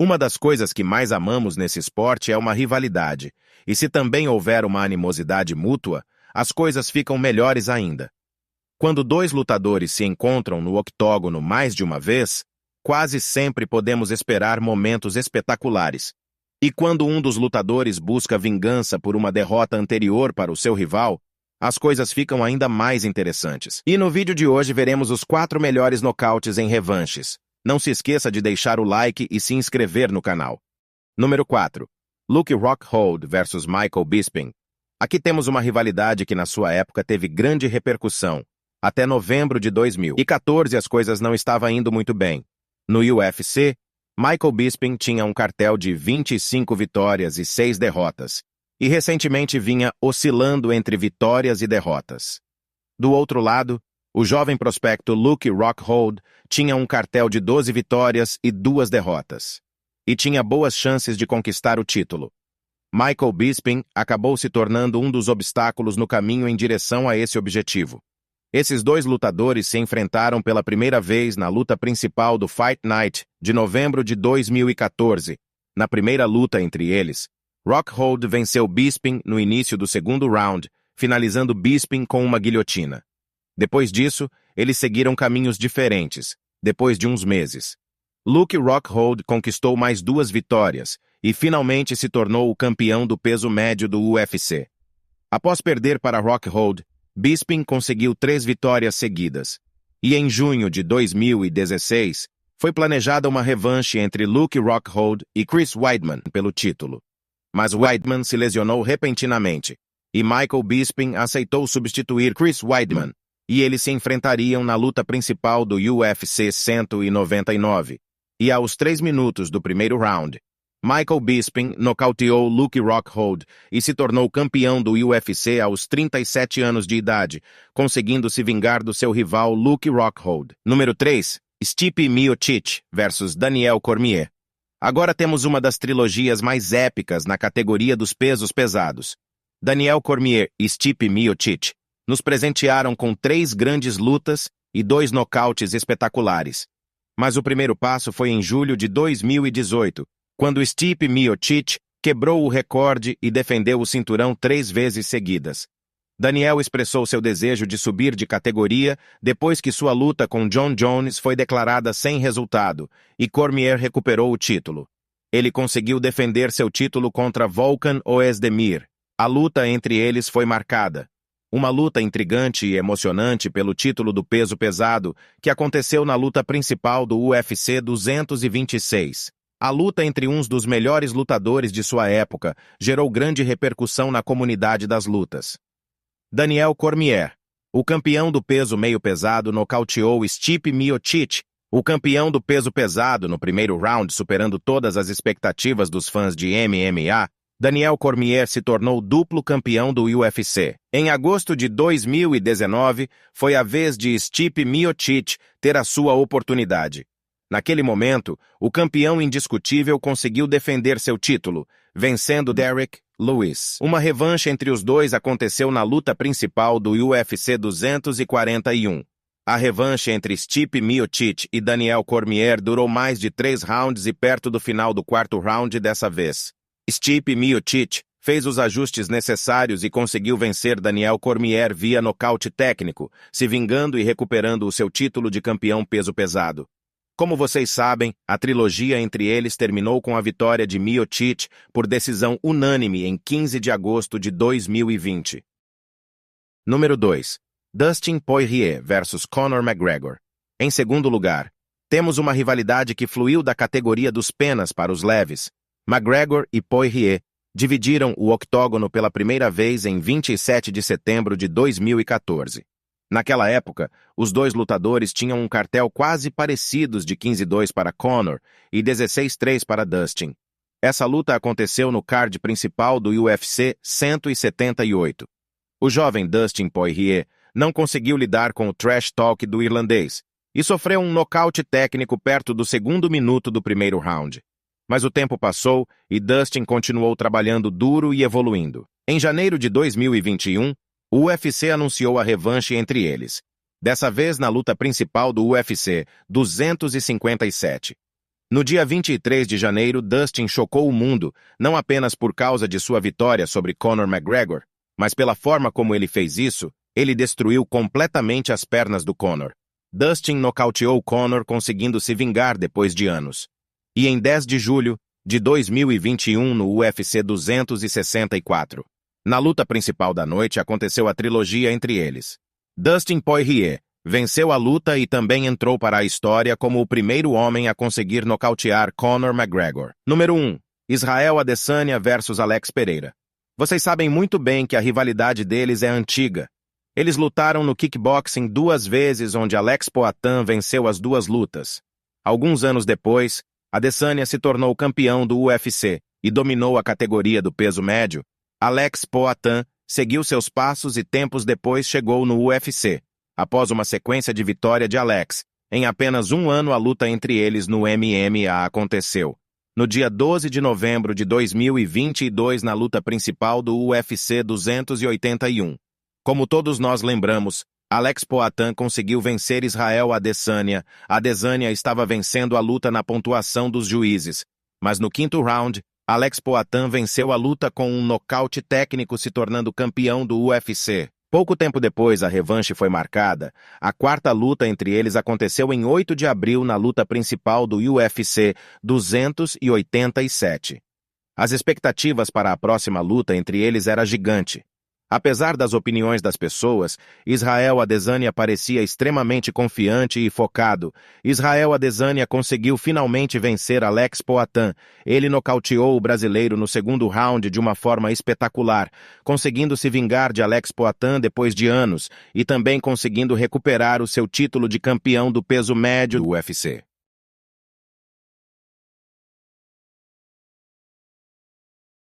Uma das coisas que mais amamos nesse esporte é uma rivalidade, e se também houver uma animosidade mútua, as coisas ficam melhores ainda. Quando dois lutadores se encontram no octógono mais de uma vez, quase sempre podemos esperar momentos espetaculares. E quando um dos lutadores busca vingança por uma derrota anterior para o seu rival, as coisas ficam ainda mais interessantes. E no vídeo de hoje veremos os 4 melhores nocautes em revanches. Não se esqueça de deixar o like e se inscrever no canal. Número 4. Luke Rockhold vs Michael Bisping. Aqui temos uma rivalidade que na sua época teve grande repercussão. Até novembro de 2014 as coisas não estavam indo muito bem. No UFC, Michael Bisping tinha um cartel de 25 vitórias e 6 derrotas, e recentemente vinha oscilando entre vitórias e derrotas. Do outro lado, o jovem prospecto Luke Rockhold tinha um cartel de 12 vitórias e 2 derrotas, e tinha boas chances de conquistar o título. Michael Bisping acabou se tornando um dos obstáculos no caminho em direção a esse objetivo. Esses dois lutadores se enfrentaram pela primeira vez na luta principal do Fight Night de novembro de 2014. Na primeira luta entre eles, Rockhold venceu Bisping no início do segundo round, finalizando Bisping com uma guilhotina. Depois disso, eles seguiram caminhos diferentes, depois de uns meses. Luke Rockhold conquistou mais 2 vitórias e finalmente se tornou o campeão do peso médio do UFC. Após perder para Rockhold, Bisping conseguiu 3 vitórias seguidas. E em junho de 2016, foi planejada uma revanche entre Luke Rockhold e Chris Weidman pelo título. Mas Weidman se lesionou repentinamente, e Michael Bisping aceitou substituir Chris Weidman, e eles se enfrentariam na luta principal do UFC 199. E aos 3 minutos do primeiro round, Michael Bisping nocauteou Luke Rockhold e se tornou campeão do UFC aos 37 anos de idade, conseguindo se vingar do seu rival Luke Rockhold. Número 3. Stipe Miocic vs Daniel Cormier. Agora temos uma das trilogias mais épicas na categoria dos pesos pesados. Daniel Cormier e Stipe Miocic nos presentearam com 3 grandes lutas e 2 nocautes espetaculares. Mas o primeiro passo foi em julho de 2018, quando Stipe Miocic quebrou o recorde e defendeu o cinturão 3 vezes seguidas. Daniel expressou seu desejo de subir de categoria depois que sua luta com Jon Jones foi declarada sem resultado, e Cormier recuperou o título. Ele conseguiu defender seu título contra Volkan Oezdemir. A luta entre eles foi marcada. Uma luta intrigante e emocionante pelo título do peso pesado que aconteceu na luta principal do UFC 226. A luta entre uns dos melhores lutadores de sua época gerou grande repercussão na comunidade das lutas. Daniel Cormier, o campeão do peso meio pesado, nocauteou Stipe Miocic, o campeão do peso pesado, no primeiro round, superando todas as expectativas dos fãs de MMA. Daniel Cormier se tornou duplo campeão do UFC. Em agosto de 2019, foi a vez de Stipe Miocic ter a sua oportunidade. Naquele momento, o campeão indiscutível conseguiu defender seu título, vencendo Derrick Lewis. Uma revanche entre os dois aconteceu na luta principal do UFC 241. A revanche entre Stipe Miocic e Daniel Cormier durou mais de 3 rounds e perto do final do 4º round dessa vez. Stipe Miocic fez os ajustes necessários e conseguiu vencer Daniel Cormier via nocaute técnico, se vingando e recuperando o seu título de campeão peso pesado. Como vocês sabem, a trilogia entre eles terminou com a vitória de Miocic por decisão unânime em 15 de agosto de 2020. Número 2. Dustin Poirier vs Conor McGregor. Em segundo lugar, temos uma rivalidade que fluiu da categoria dos penas para os leves. McGregor e Poirier dividiram o octógono pela primeira vez em 27 de setembro de 2014. Naquela época, os dois lutadores tinham um cartel quase parecidos de 15-2 para Conor e 16-3 para Dustin. Essa luta aconteceu no card principal do UFC 178. O jovem Dustin Poirier não conseguiu lidar com o trash talk do irlandês e sofreu um nocaute técnico perto do 2º minuto do primeiro round. Mas o tempo passou e Dustin continuou trabalhando duro e evoluindo. Em janeiro de 2021, o UFC anunciou a revanche entre eles, dessa vez na luta principal do UFC 257. No dia 23 de janeiro, Dustin chocou o mundo, não apenas por causa de sua vitória sobre Conor McGregor, mas pela forma como ele fez isso. Ele destruiu completamente as pernas do Conor. Dustin nocauteou Conor, conseguindo se vingar depois de anos. E em 10 de julho de 2021, no UFC 264. Na luta principal da noite, aconteceu a trilogia entre eles. Dustin Poirier venceu a luta e também entrou para a história como o primeiro homem a conseguir nocautear Conor McGregor. Número 1. Israel Adesanya versus Alex Pereira. Vocês sabem muito bem que a rivalidade deles é antiga. Eles lutaram no kickboxing 2 vezes, onde Alex Poatan venceu as 2 lutas. Alguns anos depois, Adesanya se tornou campeão do UFC e dominou a categoria do peso médio. Alex Poatan seguiu seus passos e tempos depois chegou no UFC. Após uma sequência de vitória de Alex, em apenas um ano a luta entre eles no MMA aconteceu. No dia 12 de novembro de 2022, na luta principal do UFC 281. Como todos nós lembramos, Alex Poatan conseguiu vencer Israel Adesanya. Adesanya estava vencendo a luta na pontuação dos juízes, mas no 5º round, Alex Poatan venceu a luta com um nocaute técnico, se tornando campeão do UFC. Pouco tempo depois, a revanche foi marcada. A 4ª luta entre eles aconteceu em 8 de abril na luta principal do UFC 287. As expectativas para a próxima luta entre eles era gigante. Apesar das opiniões das pessoas, Israel Adesanya parecia extremamente confiante e focado. Israel Adesanya conseguiu finalmente vencer Alex Poatan. Ele nocauteou o brasileiro no 2º round de uma forma espetacular, conseguindo se vingar de Alex Poatan depois de anos e também conseguindo recuperar o seu título de campeão do peso médio do UFC.